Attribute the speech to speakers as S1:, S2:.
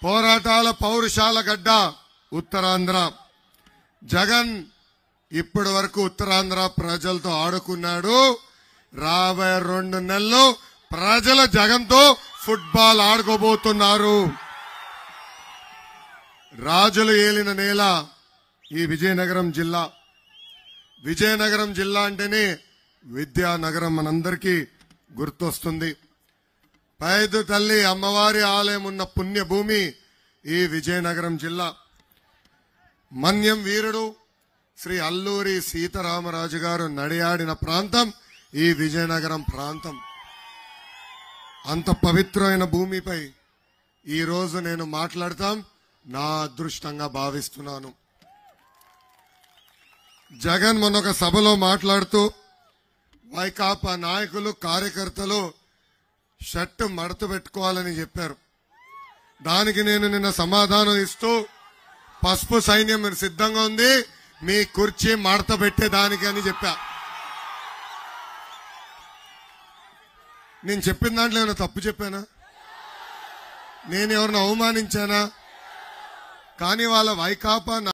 S1: పోరాటాల పౌరుషాల గడ్డ ఉత్తరాంధ్ర. జగన్ ఇప్పటి వరకు ఉత్తరాంధ్ర ప్రజలతో ఆడుకున్నాడు. రాబోయే 2 నెలలు ప్రజల జగన్తో ఫుట్బాల్ ఆడుకోబోతున్నారు. రాజులు ఏలిన నేల ఈ విజయనగరం జిల్లా. విజయనగరం జిల్లా అంటేనే విద్యానగరం మనందరికీ గుర్తొస్తుంది. పైదు తల్లి అమ్మవారి ఆలయం ఉన్న పుణ్యభూమి ఈ విజయనగరం జిల్లా. మన్యం వీరుడు శ్రీ అల్లూరి సీతారామరాజు గారు నడియాడిన ప్రాంతం ఈ విజయనగరం ప్రాంతం. అంత పవిత్రమైన భూమిపై ఈ రోజు నేను మాట్లాడతాం నా అదృష్టంగా భావిస్తున్నాను. జగన్ మొన్న ఒక సభలో మాట్లాడుతూ వైకాపా నాయకులు కార్యకర్తలు షర్టు మడత పెట్టుకోవాలని చెప్పారు. దానికి నేను నిన్న సమాధానం ఇస్తూ పసుపు సైన్యం సిద్ధంగా ఉంది మీ కుర్చీ మడత పెట్టేదానికి అని చెప్పా. నేను చెప్పిన దాంట్లో ఏమైనా తప్పు చెప్పానా? నేను ఎవరిని అవమానించానా? కానీ వాళ్ళ వైకాపా